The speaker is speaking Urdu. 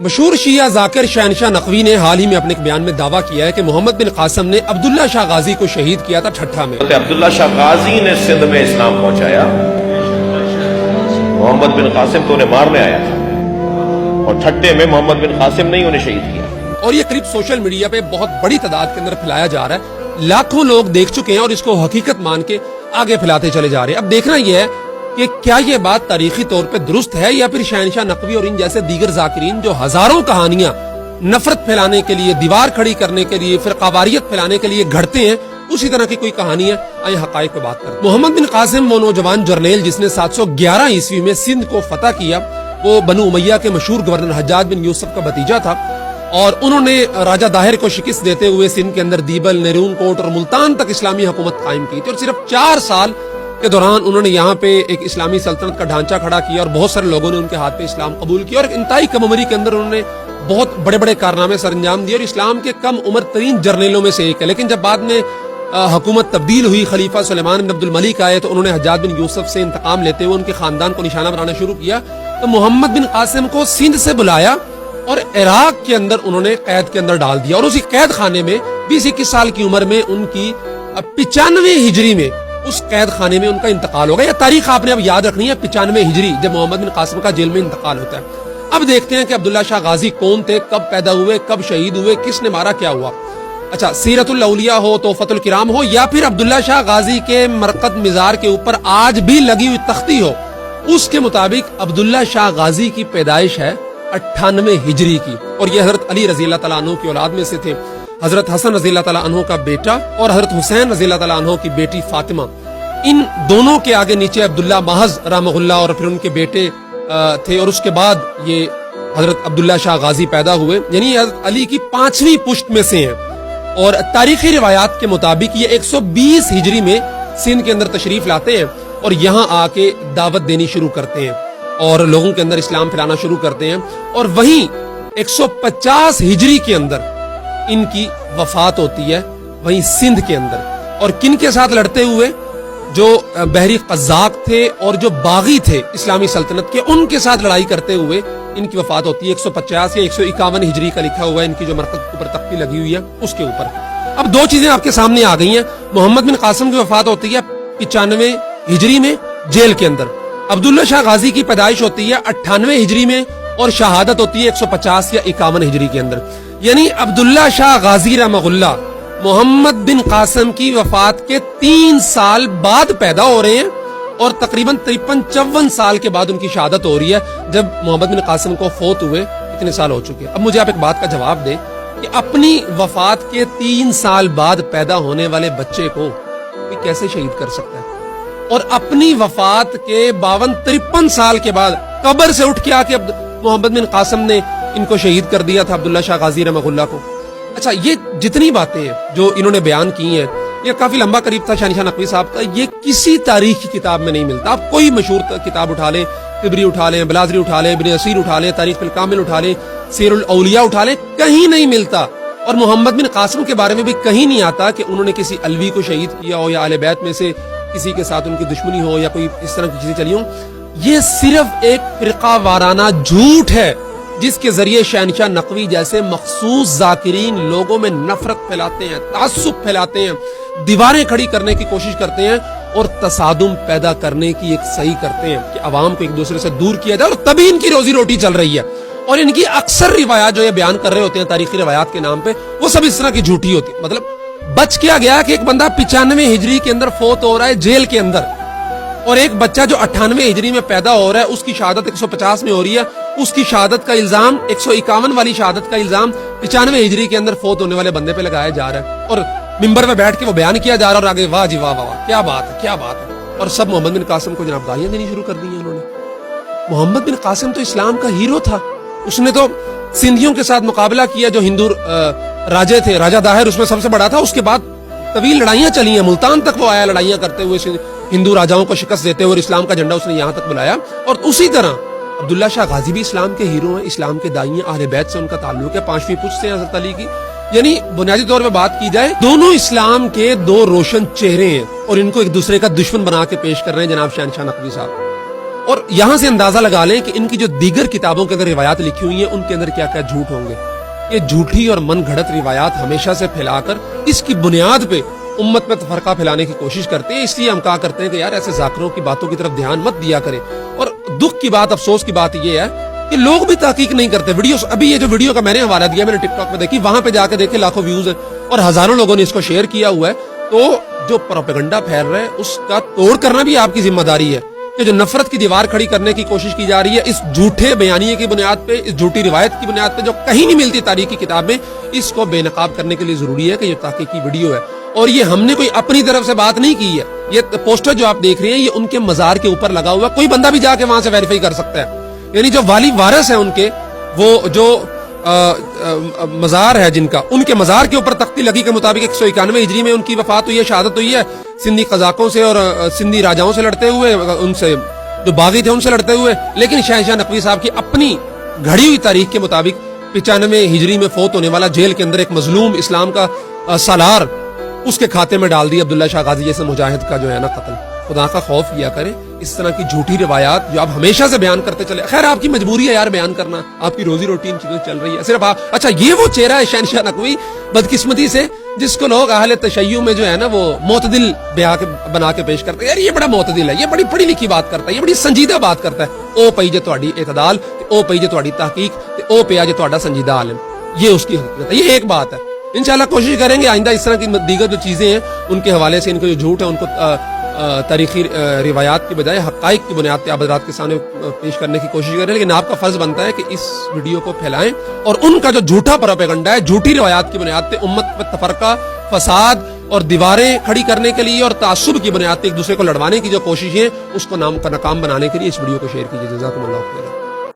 مشہور شیعہ ذاکر شہنشاہ نقوی نے حال ہی میں اپنے ایک بیان میں دعویٰ کیا ہے کہ محمد بن قاسم نے عبداللہ شاہ غازی کو شہید کیا تھا ٹھٹھا میں۔ عبداللہ شاہ غازی نے سندھ میں اسلام پہنچایا، محمد بن قاسم تو انہیں مارنے آیا تھا، اور ٹھٹے میں محمد بن قاسم نے انہیں شہید کیا۔ اور یہ کلپ سوشل میڈیا پہ بہت بڑی تعداد کے اندر پھیلایا جا رہا ہے، لاکھوں لوگ دیکھ چکے ہیں اور اس کو حقیقت مان کے آگے پھیلاتے چلے جا رہے ہیں۔ اب دیکھنا یہ ہے کہ کیا یہ بات تاریخی طور پہ درست ہے یا پھر شہنشاہ نقوی اور ان جیسے دیگر ذاکرین جو ہزاروں کہانیاں نفرت پھیلانے کے لیے، دیوار کھڑی کرنے کے لیے، فرقہ واریت پھیلانے کے لیے گھڑتے ہیں، اسی طرح کی کوئی کہانی ہے۔ آئیں حقائق پہ بات کریں۔ محمد بن قاسم وہ نوجوان جرنیل جس نے 711 عیسوی میں سندھ کو فتح کیا، وہ بنو امیہ کے مشہور گورنر حجاج بن یوسف کا بھتیجا تھا، اور انہوں نے راجہ داہر کو شکست دیتے ہوئے سندھ کے اندر دیبل، نیرون کوٹ اور ملتان تک اسلامی حکومت قائم کی تھی، اور صرف 4 سال کے دوران انہوں نے یہاں پہ ایک اسلامی سلطنت کا ڈھانچہ کھڑا کیا، اور بہت سارے لوگوں نے ان کے ہاتھ پہ اسلام قبول کیا، اور انتہائی کم عمری کے اندر انہوں نے بہت بڑے بڑے کارنامے سر انجام دیے، اور اسلام کے کم عمر ترین جرنیلوں میں سے ایک ہے۔ لیکن جب بعد میں حکومت تبدیل ہوئی، خلیفہ سلیمان بن عبد الملک آئے، تو انہوں نے حجاج بن یوسف سے انتقام لیتے ہوئے ان کے خاندان کو نشانہ بنانا شروع کیا، تو محمد بن قاسم کو سندھ سے بلایا اور عراق کے اندر انہوں نے قید کے اندر ڈال دیا، اور اسی قید خانے میں 20-21 سال کی عمر میں ان کی 95 ہجری میں اس قید خانے میں ان کا انتقال ہو گیا۔ یہ تاریخ آپ نے اب یاد رکھنی ہے، 95 ہجری جب محمد بن قاسم کا جیل میں انتقال ہوتا ہے۔ اب دیکھتے ہیں کہ عبداللہ شاہ غازی کون تھے، کب پیدا ہوئے، کب شہید ہوئے، کس نے مارا، کیا ہوا۔ اچھا، سیرت الاولیاء ہو، تحفۃ الکرام ہو، یا پھر عبداللہ شاہ غازی کے مرقد مزار کے اوپر آج بھی لگی ہوئی تختی ہو، اس کے مطابق عبداللہ شاہ غازی کی پیدائش ہے 98 ہجری کی، اور یہ حضرت علی رضی اللہ تعالیٰ عنہ کی اولاد میں سے تھے۔ حضرت حسن رضی اللہ تعالیٰ عنہ کا بیٹا اور حضرت حسین رضی اللہ تعالیٰ عنہ کی بیٹی فاطمہ، ان دونوں کے آگے نیچے عبداللہ محض رحمہ اللہ اور پھر ان کے بیٹے تھے، اور اس کے بعد یہ حضرت عبداللہ شاہ غازی پیدا ہوئے، یعنی حضرت علی کی 5ویں پشت میں سے ہیں۔ اور تاریخی روایات کے مطابق یہ 120 ہجری میں سندھ کے اندر تشریف لاتے ہیں، اور یہاں آ کے دعوت دینی شروع کرتے ہیں اور لوگوں کے اندر اسلام پھیلانا شروع کرتے ہیں، اور وہیں 150 ہجری کے اندر ان کی وفات ہوتی ہے، وہیں سندھ کے اندر۔ اور کن کے ساتھ لڑتے ہوئے؟ جو بحری قزاق تھے اور جو باغی تھے اسلامی سلطنت کے، ان کے ساتھ لڑائی کرتے ہوئے ان کی وفات ہوتی ہے۔ 150 یا 151 ہجری کا لکھا ہوا ہے، ان کی جو مرقد اوپر تختی لگی ہوئی ہے اس کے اوپر۔ اب 2 چیزیں آپ کے سامنے آ گئی ہیں۔ محمد بن قاسم کی وفات ہوتی ہے 95 ہجری میں جیل کے اندر، عبداللہ شاہ غازی کی پیدائش ہوتی ہے 98 ہجری میں، اور شہادت ہوتی ہے 150 یا 51 ہجری کے اندر۔ یعنی عبداللہ شاہ غازی رحمہ اللہ محمد بن قاسم کی وفات کے 3 سال بعد پیدا ہو رہے ہیں، اور تقریباً 53-54 سال کے بعد ان کی شہادت ہو رہی ہے، جب محمد بن قاسم کو فوت ہوئے اتنے سال ہو چکے ہیں۔ اب مجھے آپ ایک بات کا جواب دیں کہ اپنی وفات کے 3 سال بعد پیدا ہونے والے بچے کو کوئی کیسے شہید کر سکتا ہے؟ اور اپنی وفات کے 52-53 سال کے بعد قبر سے اٹھ کے آ کے محمد بن قاسم نے ان کو شہید کر دیا تھا، عبداللہ شاہ غازی رحمہ اللہ کو۔ اچھا، یہ جتنی باتیں ہیں جو انہوں نے بیان کی ہیں، یہ کافی لمبا قریب تھا شہنشاہ نقوی صاحب کا، یہ کسی تاریخ کی کتاب میں نہیں ملتا۔ آپ کوئی مشہور کتاب اٹھا لیں، طبری اٹھا لیں، بلازری اٹھا لیں، ابن اسیر اٹھا لیں، تاریخ الکامل اٹھا لیں، سیر الاولیاء اٹھا لیں، کہیں نہیں ملتا۔ اور محمد بن قاسم کے بارے میں بھی کہیں نہیں آتا کہ انہوں نے کسی علوی کو شہید کیا ہو، یا اہل بیت میں سے کسی کے ساتھ ان کی دشمنی ہو، یا کوئی اس طرح کی چیزیں چلی ہوں۔ یہ صرف ایک فرقہ وارانہ جھوٹ ہے جس کے ذریعے شہنشاہ نقوی جیسے مخصوص ذاکرین لوگوں میں نفرت پھیلاتے ہیں، تعصب پھیلاتے ہیں، دیواریں کھڑی کرنے کی کوشش کرتے ہیں، اور تصادم پیدا کرنے کی ایک صحیح کرتے ہیں کہ عوام کو ایک دوسرے سے دور کیا جائے، اور تبھی ان کی روزی روٹی چل رہی ہے۔ اور ان کی اکثر روایات جو یہ بیان کر رہے ہوتے ہیں تاریخی روایات کے نام پہ، وہ سب اس طرح کی جھوٹی ہوتی ہے۔ مطلب بچ کیا گیا کہ ایک بندہ 95 ہجری کے اندر فوت ہو رہا ہے جیل کے اندر، اور ایک بچہ جو 98 ہجری میں پیدا ہو رہا ہے اس کی شہادت 150 میں ہو رہی ہے، اس کی شہادت کا الزام 151 والی شہادت کا الزام 95 ہجری کے اندر فوت ہونے والے بندے پہ لگایا جا رہا ہے، اور ممبر پہ بیٹھ کے وہ بیان کیا جا رہا ہے، اور آگے واہ جی واہ واہ، کیا بات ہے، کیا بات ہے۔ اور سب محمد بن قاسم کو جناب گالیاں دینی شروع کر دی ہیں انہوں نے۔ محمد بن قاسم تو اسلام کا ہیرو تھا، اس نے تو سندھیوں کے ساتھ مقابلہ کیا جو ہندو راجے تھے، راجہ داہر اس میں سب سے بڑا تھا، اس کے بعد طویل لڑائیاں چلی ہیں، ملتان تک وہ آیا لڑائیاں کرتے ہوئے، ہندو راجاؤں کو شکست دیتے ہوئے، اور اسلام کا جھنڈا اس نے یہاں تک بلایا۔ اور اسی طرح عبداللہ شاہ غازی بھی اسلام کے ہیرو ہیں، اسلام کے داعی ہیں، اہل بیت سے ان کا تعلق ہے، 5ویں پشت سے حضرت علی کی۔ یعنی بنیادی طور پہ بات کی جائے، دونوں اسلام کے 2 روشن چہرے ہیں، اور ان کو ایک دوسرے کا دشمن بنا کے پیش کر رہے ہیں جناب شہنشاہ نقوی صاحب۔ اور یہاں سے اندازہ لگا لیں کہ ان کی جو دیگر کتابوں کے اندر روایات لکھی ہوئی ہیں ان کے اندر کیا کیا جھوٹ ہوں گے. یہ جھوٹی اور من گھڑت روایات ہمیشہ سے پھیلا کر اس کی بنیاد پہ امت میں تفرقہ پھیلانے کی کوشش کرتے ہیں. اس لیے ہم کہا کرتے ہیں کہ یار ایسے ذاکروں کی باتوں کی طرف دھیان مت دیا کریں. اور دکھ کی بات, افسوس کی بات یہ ہے کہ لوگ بھی تحقیق نہیں کرتے. ویڈیوز, ابھی یہ جو ویڈیو کا میں نے حوالہ دیا, میں نے ٹک ٹاک پہ دیکھی, وہاں پہ جا کے دیکھے لاکھوں ویوز ہیں اور ہزاروں لوگوں نے اس کو شیئر کیا ہوا ہے. تو جو پروپیگنڈا پھیل رہا ہے اس کا توڑ کرنا بھی آپ کی ذمہ داری ہے کہ جو نفرت کی دیوار کھڑی کرنے کی کوشش کی جا رہی ہے اس جھوٹے بیانیے کی بنیاد پہ, اس جھوٹی روایت کی بنیاد پہ جو کہیں نہیں ملتی تاریخ کی کتاب میں, اس کو بے نقاب کرنے کے لیے ضروری ہے کہ یہ تحقیقی ویڈیو ہے. اور یہ ہم نے کوئی اپنی طرف سے بات نہیں کی ہے. یہ پوسٹر جو آپ دیکھ رہے ہیں یہ ان کے مزار کے اوپر لگا ہوا, کوئی بندہ بھی جا کے وہاں سے ویریفائی کر سکتا ہے. یعنی جو والی وارث ہیں ان کے, وہ جو مزار ہے جن کا, ان کے مزار کے اوپر تختی لگی کے مطابق 191 ہجری میں ان کی وفات ہوئی ہے, شہادت ہوئی ہے, سندھی قزاقوں سے اور سندھی راجاؤں سے لڑتے ہوئے, ان سے جو باغی تھے ان سے لڑتے ہوئے. لیکن شہنشاہ نقوی صاحب کی اپنی گھڑی ہوئی تاریخ کے مطابق 95 ہجری میں فوت ہونے والا جیل کے اندر ایک مظلوم اسلام کا سالار, اس کے کھاتے میں ڈال دی عبداللہ شاہ غازی جیسے مجاہد کا جو ہے نا قتل. خدا کا خوف کیا کرے. اس طرح کی جھوٹی روایات جو آپ ہمیشہ سے بیان کرتے چلے, خیر آپ کی مجبوری ہے یار بیان کرنا, آپ کی روزی روٹی ان چیزوں چل رہی ہے صرف آپ. اچھا یہ وہ چہرہ ہے شہنشاہ نقوی بدقسمتی سے جس کو لوگ اہل تشیع میں جو ہے نا وہ معتدل بنا کے پیش کرتے ہیں. یار یہ بڑا معتدل ہے, یہ بڑی پڑھی لکھی بات کرتا ہے, یہ بڑی سنجیدہ بات کرتا ہے. او پئی جو تہاڈی اعتدال, او پئی جو تہاڈی تحقیق, او پیا جو تہاڈا سنجیدہ عالم. یہ اس کی حقیقت ہے. یہ ایک بات ہے. انشاءاللہ کوشش کریں گے آئندہ اس طرح کی دیگر جو چیزیں ہیں ان کے حوالے سے ان کے جو جھوٹ ہے ان کو تاریخی روایات کی بجائے حقائق کی بنیاد پہ آپ حضرات کے سامنے پیش کرنے کی کوشش کریں. لیکن آپ کا فرض بنتا ہے کہ اس ویڈیو کو پھیلائیں اور ان کا جو جھوٹا پروپیگنڈا ہے جھوٹی روایات کی بنیاد پہ امت پہ تفرقہ, فساد اور دیواریں کھڑی کرنے کے لیے اور تعصب کی بنیاد پہ ایک دوسرے کو لڑوانے کی جو کوشش ہے اس کو ناکام بنانے کے لیے اس ویڈیو کو شیئر کیجیے. جزاکم اللہ خیر.